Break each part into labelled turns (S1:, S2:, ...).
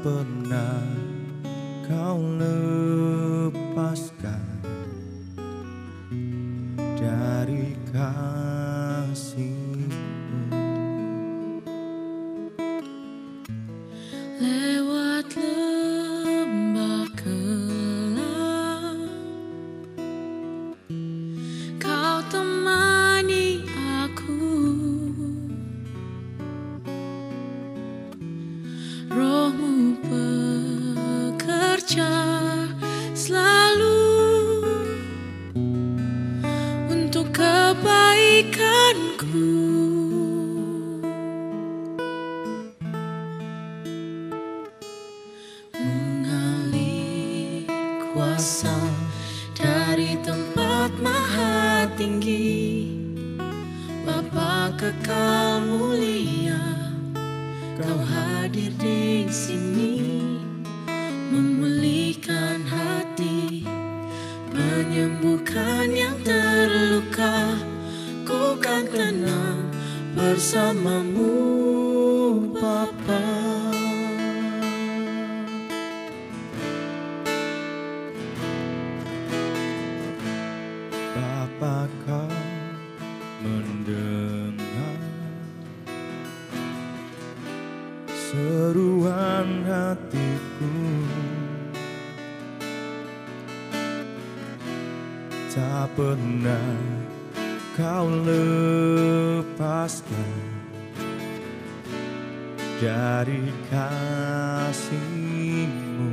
S1: pernah kau lepaskan dari kasih-Mu.
S2: Lewat lembah gelap, Kau temani aku. Roh-Mu bekerja selalu untuk kebaikanku. Mengalir kuasa dari tempat maha tinggi, Bapa kekal mulia, Kau hadir di sini, memulihkan hati, menyembuhkan yang terluka. Ku kan tenang bersama-Mu, Bapa.
S1: Bapa, Kau mendengar seruan hatiku, tak pernah Kau lepaskan dari kasih-Mu.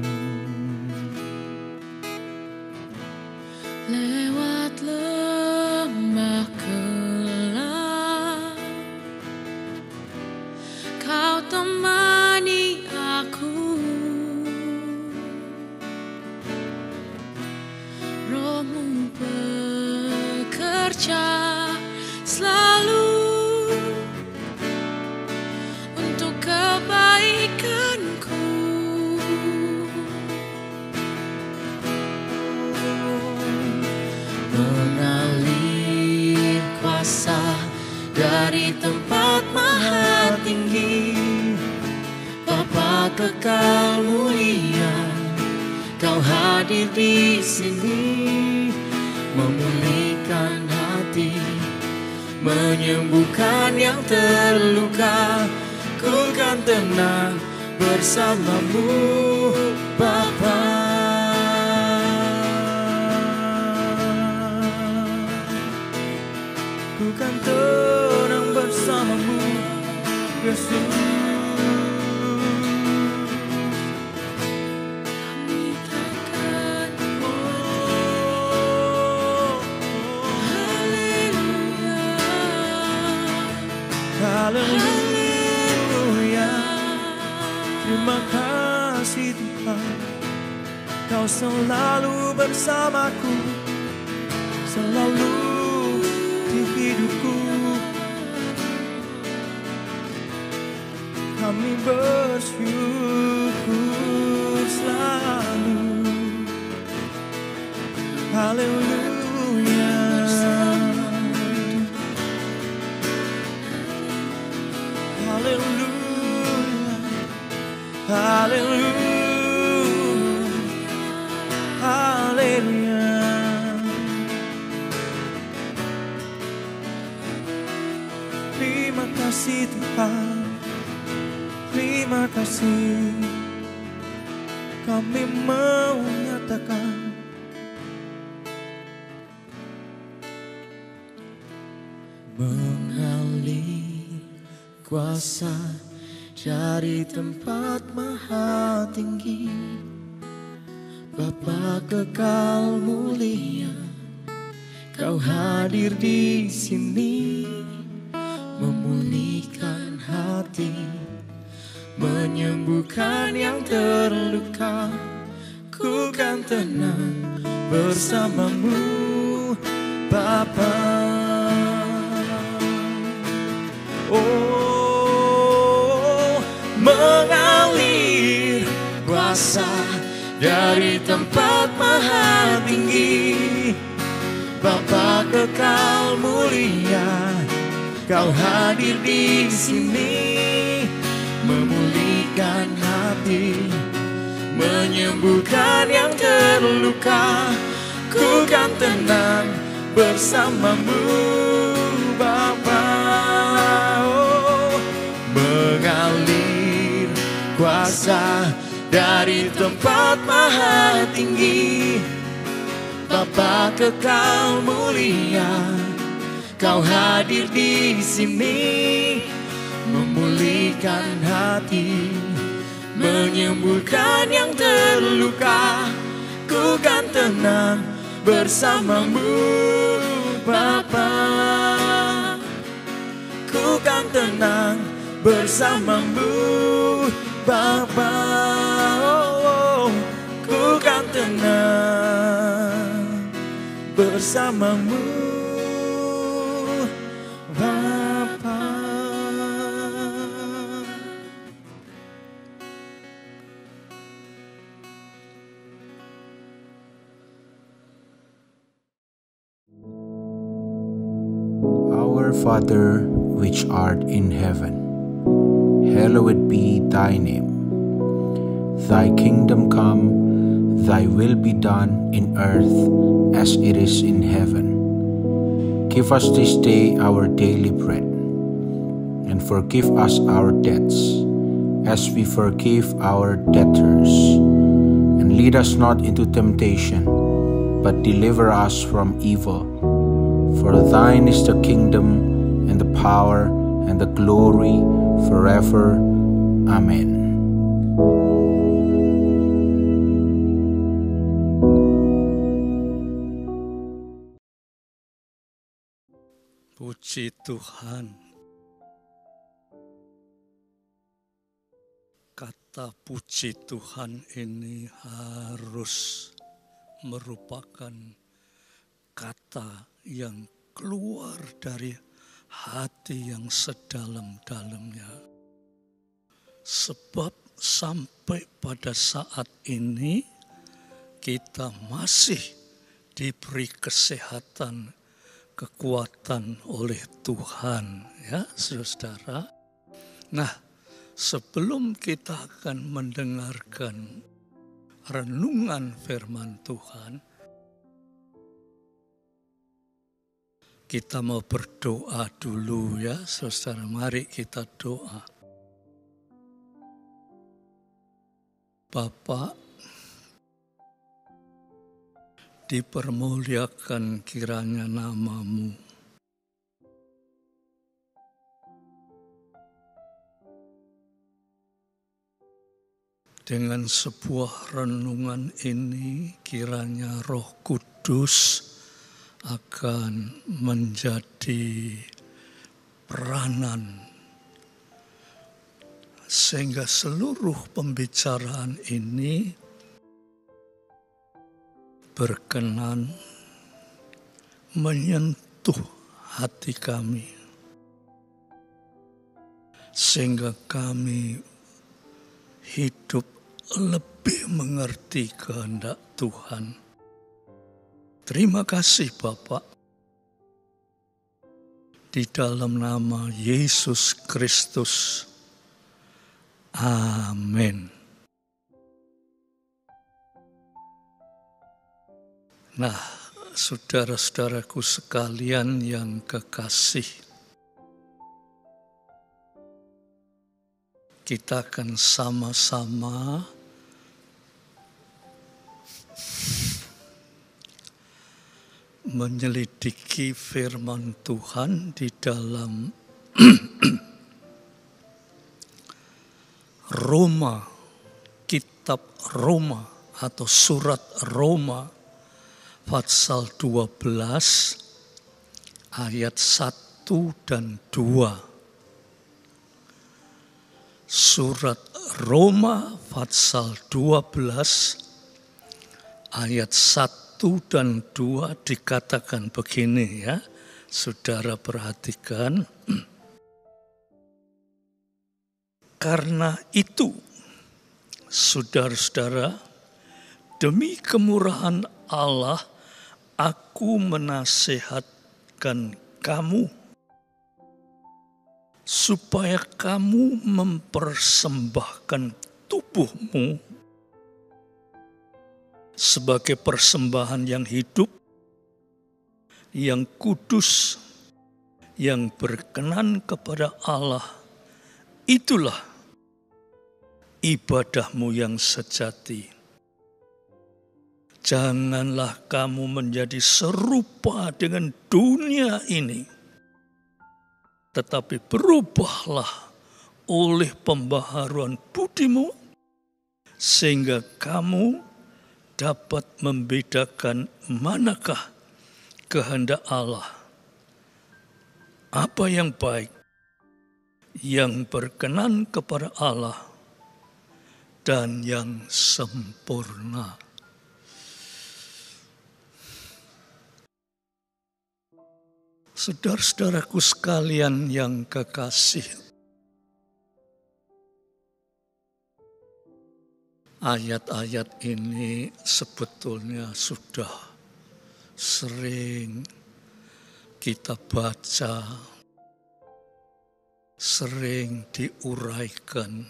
S2: Lewat lembah gelap, Kau temani aku. Roh-Mu bekerja selalu untuk kebaikanku. Mengalir kuasa dari tempat maha tinggi, Bapa kekal mulia, Kau hadir di sini, memulihkan hati, menyembuhkan yang terluka. Ku kan tenang bersama-Mu, Bapa.
S1: Ku kan tenang bersama-Mu, Yesus.
S2: Kami takkan haleluya,
S1: Haleluya. Terima kasih Tuhan, Kau selalu bersamaku, selalu di hidupku. Kami bersyukur selalu. Haleluya. Haleluya. Haleluya. Haleluya. Terima kasih Tuhan, terima kasih. Kami mau menyatakan mengalir kuasa dari tempat maha tinggi, Bapa kekal mulia, Kau hadir di sini, memulihkan hati, menyembuhkan yang terluka. Ku kan tenang bersama-Mu, Bapa. Oh, mengalir kuasa dari tempat maha tinggi, Bapa kekal mulia, Kau hadir di sini, memulihkan hati, hati, menyembuhkan yang terluka. Ku kan tenang bersamamu Bapa. Oh, mengalir kuasa dari tempat maha tinggi, Bapa kekal mulia, Kau hadir di sini, memulihkan hati, menyembuhkan yang terluka. Ku kan tenang bersamamu Bapa. Ku kan tenang bersamamu Bapa. Oh, ku kan tenang bersamamu Bapa.
S3: Our Father, which art in heaven, hallowed be thy name. Thy kingdom come, thy will be done in earth as it is in heaven. Give us this day our daily bread, and forgive us our debts, as we forgive our debtors. And lead us not into temptation, but deliver us from evil. For thine is the kingdom, and the power, and the glory, forever. Amen.
S4: Puji Tuhan. Kata puji Tuhan ini harus merupakan kata yang keluar dari hati yang sedalam-dalamnya. Sebab sampai pada saat ini kita masih diberi kesehatan, kekuatan oleh Tuhan, ya saudara. Nah, sebelum kita akan mendengarkan renungan firman Tuhan, kita mau berdoa dulu ya saudara. Mari kita doa. Bapa, dipermuliakan kiranya nama-Mu. Dengan sebuah renungan ini kiranya Roh Kudus akan menjadi peranan sehingga seluruh pembicaraan ini berkenan menyentuh hati kami, sehingga kami hidup lebih mengerti kehendak Tuhan. Terima kasih Bapak. Di dalam nama Yesus Kristus. Amin. Nah, saudara-saudaraku sekalian yang kekasih, kita akan sama-sama menyelidiki firman Tuhan di dalam Roma, kitab Roma atau surat Roma pasal 12 ayat 1 dan 2. Surat Roma pasal 12 ayat 1 dan 2 dikatakan begini ya. Saudara perhatikan. Karena itu, saudara-saudara, demi kemurahan Allah, aku menasihatkan kamu supaya kamu mempersembahkan tubuhmu sebagai persembahan yang hidup, yang kudus, yang berkenan kepada Allah. Itulah ibadahmu yang sejati. Janganlah kamu menjadi serupa dengan dunia ini, tetapi berubahlah oleh pembaharuan budimu, sehingga kamu dapat membedakan manakah kehendak Allah, apa yang baik, yang berkenan kepada Allah, dan yang sempurna. Saudara-saudaraku sekalian yang kekasih, ayat-ayat ini sebetulnya sudah sering kita baca, sering diuraikan,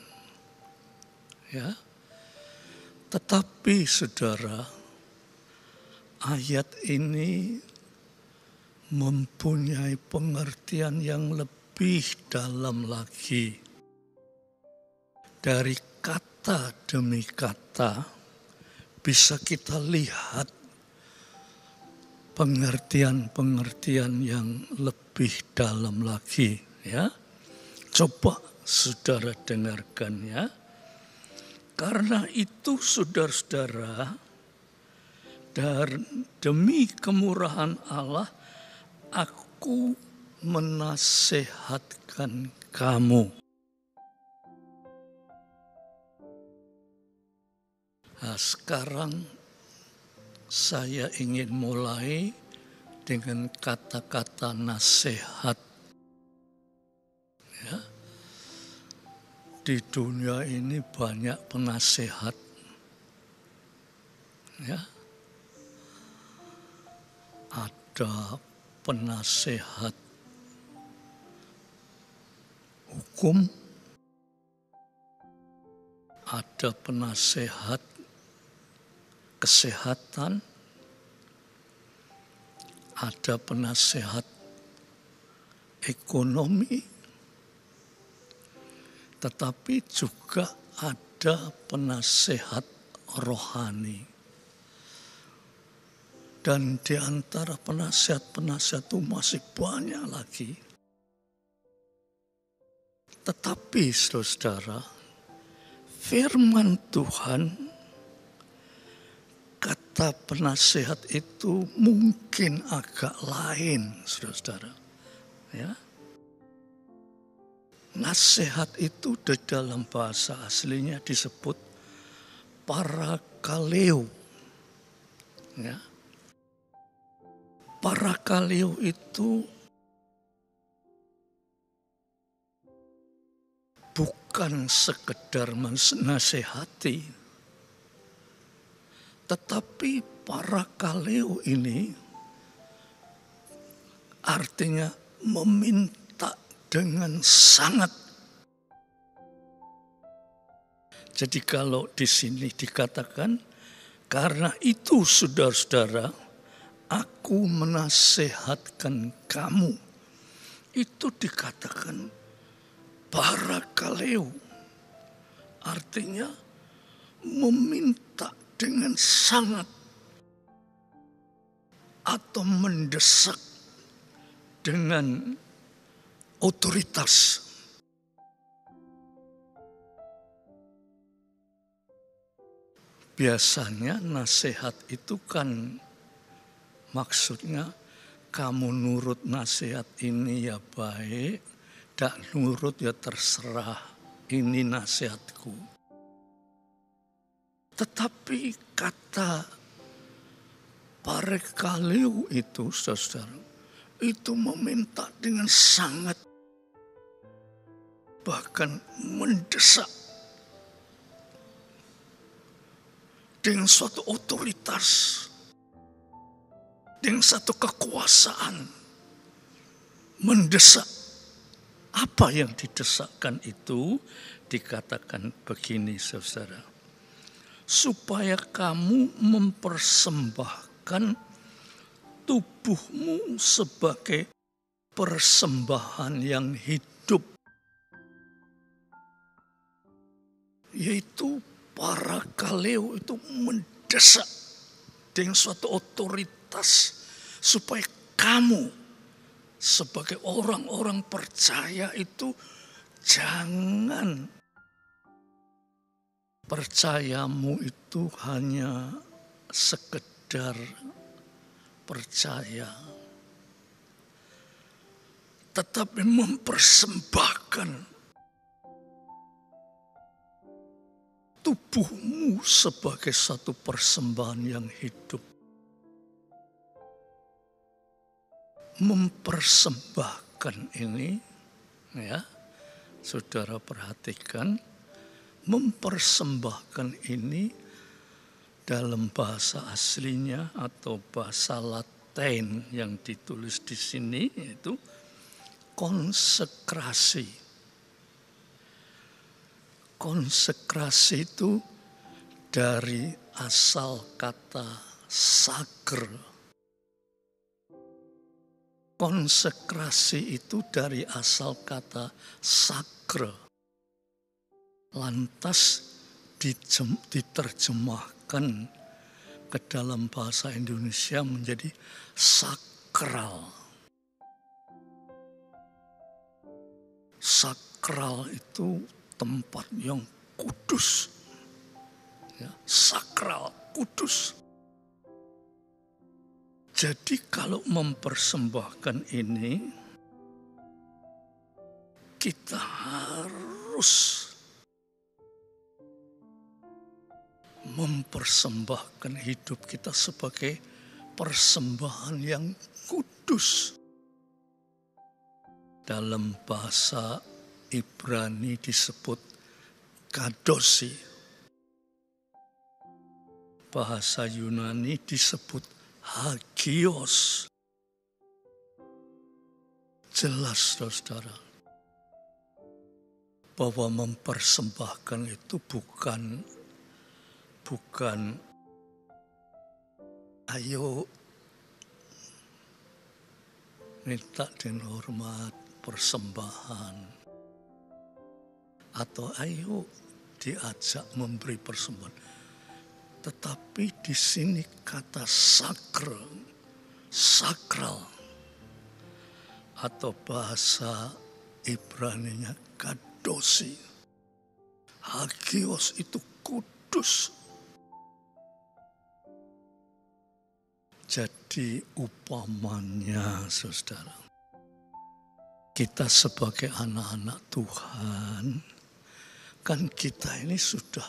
S4: ya. Tetapi saudara, ayat ini mempunyai pengertian yang lebih dalam lagi. Dari kata demi kata bisa kita lihat pengertian-pengertian yang lebih dalam lagi, ya. Coba saudara dengarkan, ya. Karena itu saudara-saudara, dan demi kemurahan Allah, aku menasehatkan kamu. Nah, sekarang saya ingin mulai dengan kata-kata nasihat. Ya. Di dunia ini banyak penasehat. Ya. Ada penasehat hukum, ada penasehat kesehatan, ada penasehat ekonomi, tetapi juga ada penasehat rohani. Dan di antara penasihat-penasihat itu masih banyak lagi. Tetapi saudara, firman Tuhan, kata penasihat itu mungkin agak lain, saudara-saudara. Ya. Nasihat itu di dalam bahasa aslinya disebut parakaleo. Ya. Parakaleo itu bukan sekedar menasehati, tetapi parakaleo ini artinya meminta dengan sangat. Jadi kalau di sini dikatakan, karena itu saudara-saudara, aku menasehatkan kamu. Itu dikatakan parakaleo. Artinya meminta dengan sangat atau mendesak dengan otoritas. Biasanya nasihat itu kan maksudnya kamu nurut nasihat ini ya baik, tak nurut ya terserah, ini nasihatku. Tetapi kata parakaleo itu, saudara, itu meminta dengan sangat, bahkan mendesak dengan suatu otoritas, dengan satu kekuasaan, mendesak Apa yang didesakkan itu? Dikatakan begini, saudara. Supaya kamu mempersembahkan tubuhmu sebagai persembahan yang hidup. Yaitu para kaleo itu mendesak dengan suatu otoritas supaya kamu sebagai orang-orang percaya itu jangan percayamu itu hanya sekedar percaya, tetapi mempersembahkan tubuhmu sebagai satu persembahan yang hidup. Mempersembahkan ini, ya, saudara perhatikan, mempersembahkan ini dalam bahasa aslinya atau bahasa Latin yang ditulis di sini yaitu konsekrasi. Konsekrasi itu dari asal kata saker. Konsekrasi itu dari asal kata sakra. Lantas diterjemahkan ke dalam bahasa Indonesia menjadi sakral. Sakral itu tempat yang kudus. Ya, sakral, kudus. Jadi kalau mempersembahkan ini, kita harus mempersembahkan hidup kita sebagai persembahan yang kudus. Dalam bahasa Ibrani disebut kadosi. Bahasa Yunani disebut hagios. Jelas, saudara, bahwa mempersembahkan itu bukan ayo minta dan hormat persembahan atau ayo diajak memberi persembahan. Tetapi di sini kata sakral atau bahasa Ibraninya kadosi. Hagios itu kudus. Jadi upamanya, saudara, kita sebagai anak-anak Tuhan, kan kita ini sudah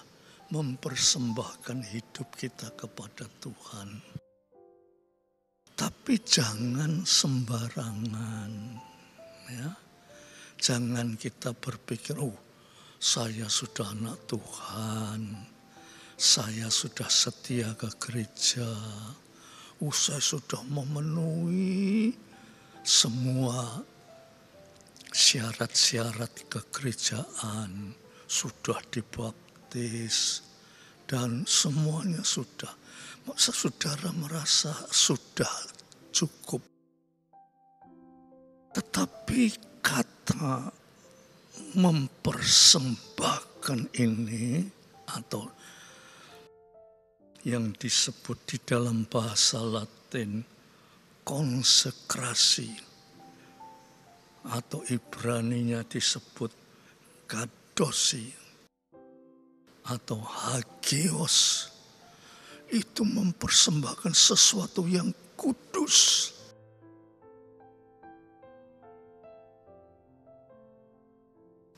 S4: mempersembahkan hidup kita kepada Tuhan. Tapi jangan sembarangan, ya. Jangan kita berpikir, saya sudah anak Tuhan, saya sudah setia ke gereja, saya sudah memenuhi semua syarat-syarat kegerejaan, sudah dibaptis, dan semuanya sudah. Masa saudara merasa sudah cukup? Tetapi kata mempersembahkan ini atau yang disebut di dalam bahasa Latin konsekrasi atau Ibraninya disebut kadosi atau hagios, itu mempersembahkan sesuatu yang kudus.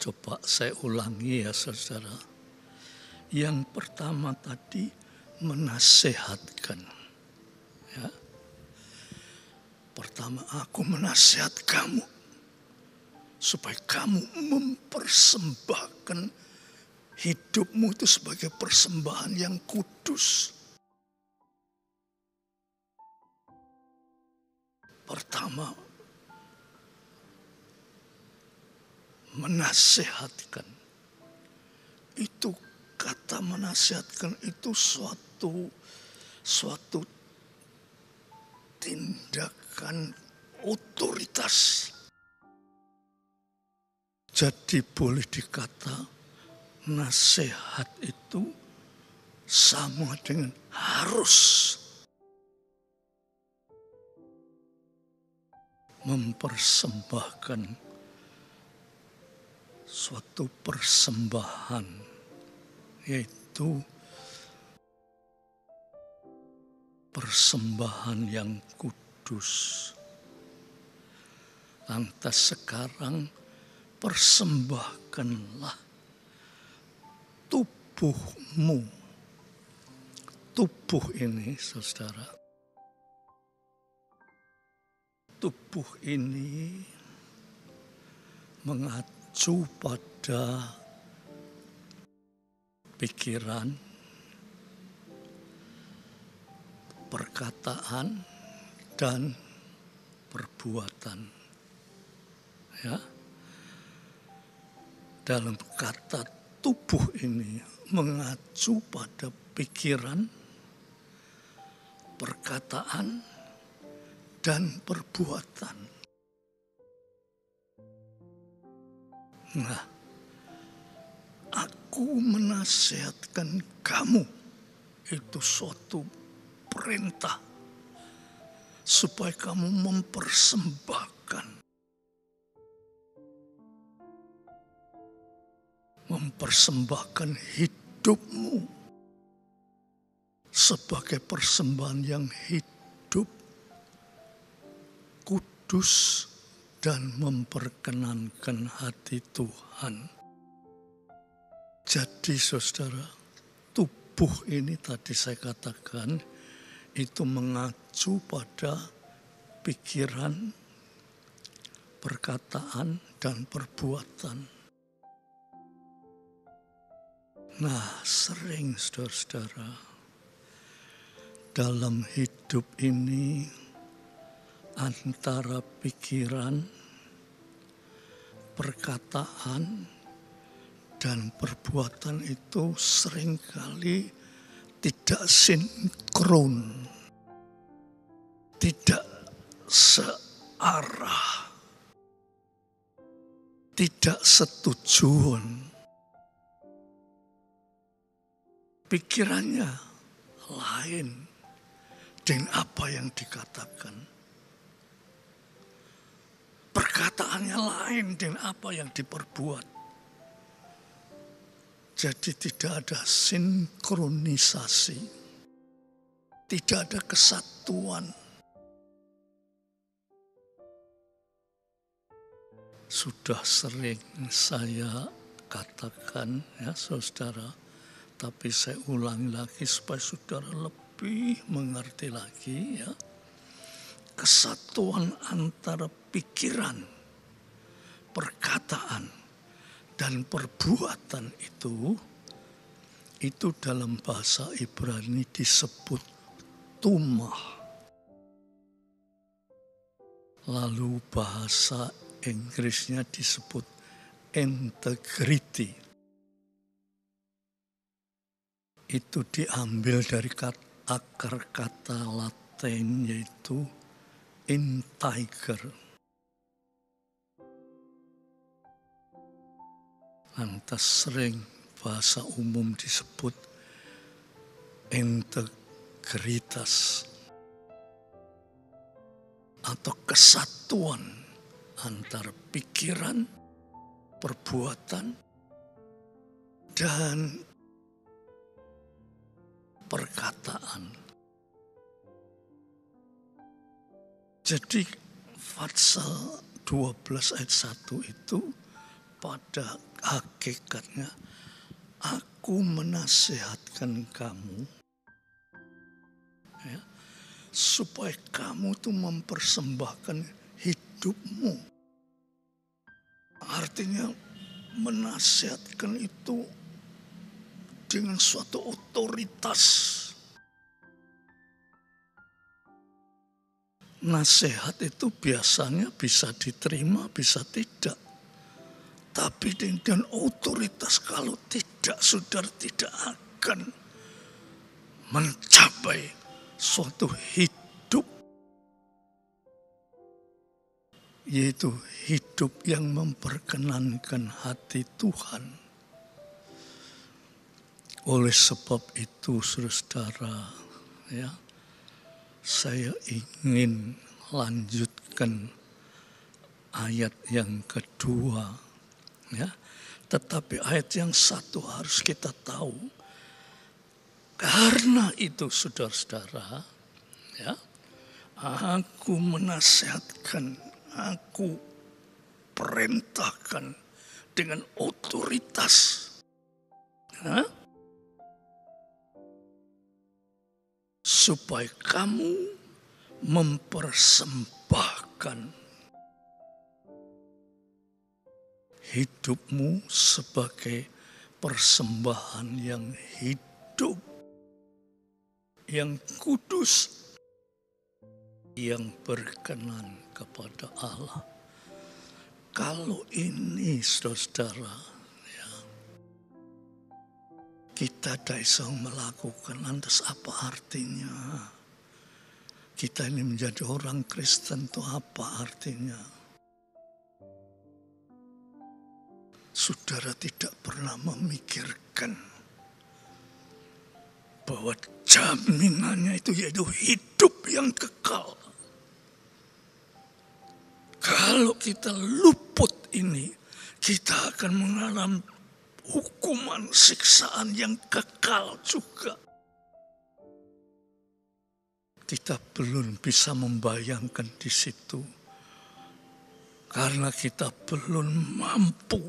S4: Coba saya ulangi ya, saudara. Yang pertama tadi menasehatkan. Ya. Pertama, aku menasihat kamu supaya kamu mempersembahkan hidupmu itu sebagai persembahan yang kudus. Pertama, Menasihatkan. Itu kata menasihatkan itu suatu tindakan otoritas. Jadi boleh dikata nasihat itu sama dengan harus. Mempersembahkan suatu persembahan, yaitu persembahan yang kudus. Lantas sekarang persembahkanlah tubuhmu. Tubuh ini, saudara, tubuh ini mengacu pada pikiran, perkataan, dan perbuatan. Ya. Dalam kata tubuh ini mengacu pada pikiran, perkataan, dan perbuatan. Nah, aku menasihatkan kamu, itu suatu perintah supaya kamu mempersembahkan hidupmu sebagai persembahan yang hidup, kudus, dan memperkenankan hati Tuhan. Jadi saudara, tubuh ini tadi saya katakan itu mengacu pada pikiran, perkataan, dan perbuatan. Nah, sering saudara-saudara dalam hidup ini antara pikiran, perkataan, dan perbuatan itu seringkali tidak sinkron, tidak searah, tidak setujuan. Pikirannya lain dengan apa yang dikatakan. Perkataannya lain dengan apa yang diperbuat. Jadi tidak ada sinkronisasi. Tidak ada kesatuan. Sudah sering saya katakan ya saudara, tapi saya ulangi lagi supaya saudara lebih mengerti lagi ya. Kesatuan antara pikiran, perkataan, dan perbuatan itu dalam bahasa Ibrani disebut tumah. Lalu bahasa Inggrisnya disebut integrity. Itu diambil dari akar kata Latin yaitu integer. Lantas sering bahasa umum disebut integritas atau kesatuan antara pikiran, perbuatan, dan perkataan. Jadi Fatsal 12 ayat 1 itu pada hakikatnya aku menasihatkan kamu ya, supaya kamu tuh mempersembahkan hidupmu. Artinya menasihatkan itu dengan suatu otoritas. Nasihat itu biasanya bisa diterima, bisa tidak. Tapi dengan otoritas, kalau tidak, saudara tidak akan mencapai suatu hidup, yaitu hidup yang memperkenankan hati Tuhan. Oleh sebab itu, saudara, ya, saya ingin lanjutkan ayat yang kedua, ya. Tetapi ayat yang satu harus kita tahu. Karena itu, saudara-saudara, ya, aku menasihatkan, aku perintahkan dengan otoritas, ya, supaya kamu mempersembahkan hidupmu sebagai persembahan yang hidup, yang kudus, yang berkenan kepada Allah. Kalau ini, saudara, ya, kita tidak bisa melakukan, lantas apa artinya? Kita ini menjadi orang Kristen itu apa artinya? Saudara tidak pernah memikirkan bahwa jaminannya itu yaitu hidup yang kekal. Kalau kita luput ini, kita akan mengalami hukuman siksaan yang kekal juga. Kita belum bisa membayangkan di situ, karena kita belum mampu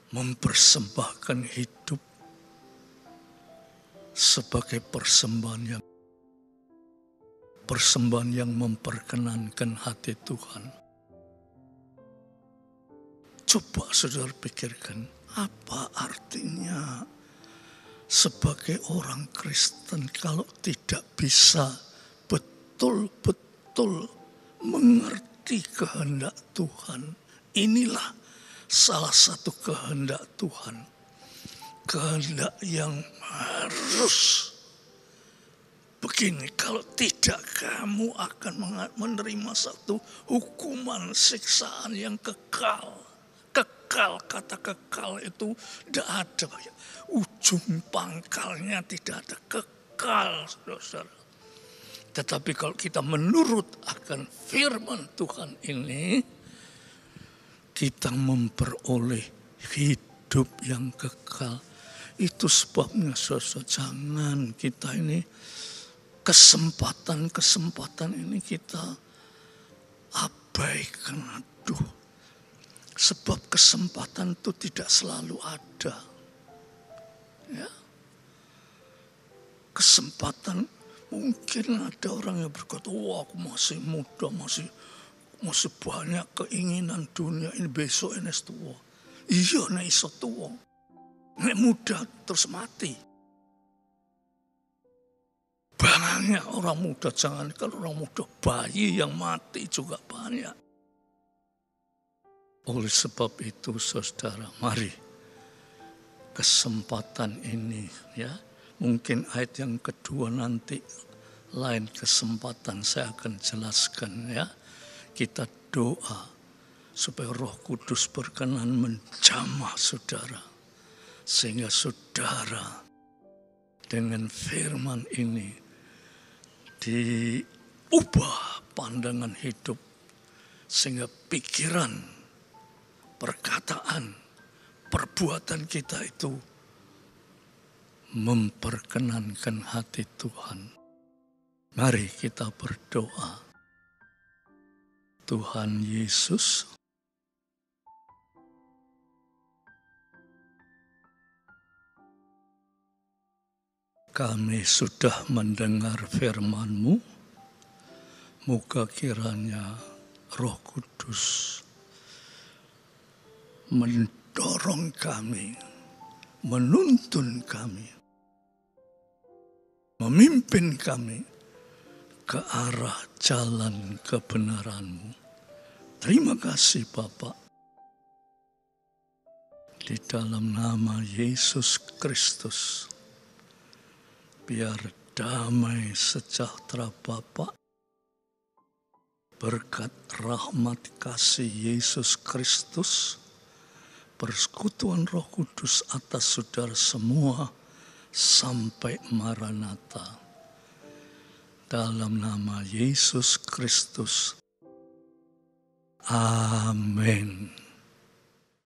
S4: mempersembahkan hidup sebagai persembahan yang memperkenankan hati Tuhan. Coba saudara pikirkan, apa artinya sebagai orang Kristen kalau tidak bisa betul-betul mengerti kehendak Tuhan. Inilah salah satu kehendak Tuhan. Kehendak yang harus begini, kalau tidak kamu akan menerima satu hukuman siksaan yang kekal. Kekal, kata kekal itu tidak ada. Ujung pangkalnya tidak ada, kekal, saudara. Tetapi kalau kita menurut akan firman Tuhan ini, kita memperoleh hidup yang kekal. Itu sebabnya, saudara, jangan kita ini kesempatan ini kita abaikan. Sebab kesempatan itu tidak selalu ada. Ya. Kesempatan, mungkin ada orang yang berkata, wah aku masih muda, masih banyak keinginan dunia ini, besok ini tua. Iya, nek iso tua. Nek muda terus mati. Banyak orang muda, jangan kalau orang muda, bayi yang mati juga banyak. Oleh sebab itu, saudara, mari kesempatan ini, ya, mungkin ayat yang kedua nanti lain kesempatan saya akan jelaskan, ya. Kita doa supaya Roh Kudus berkenan menjamah saudara, sehingga saudara dengan firman ini diubah pandangan hidup, sehingga pikiran, perkataan, perbuatan kita itu memperkenankan hati Tuhan. Mari kita berdoa. Tuhan Yesus, kami sudah mendengar firman-Mu. Moga kiranya Roh Kudus mendorong kami, menuntun kami, memimpin kami ke arah jalan kebenaran-Mu. Terima kasih Bapak. Di dalam nama Yesus Kristus, biar damai sejahtera Bapa, berkat rahmat kasih Yesus Kristus, persekutuan Roh Kudus atas saudara semua sampai Maranatha. Dalam nama Yesus Kristus. Amin.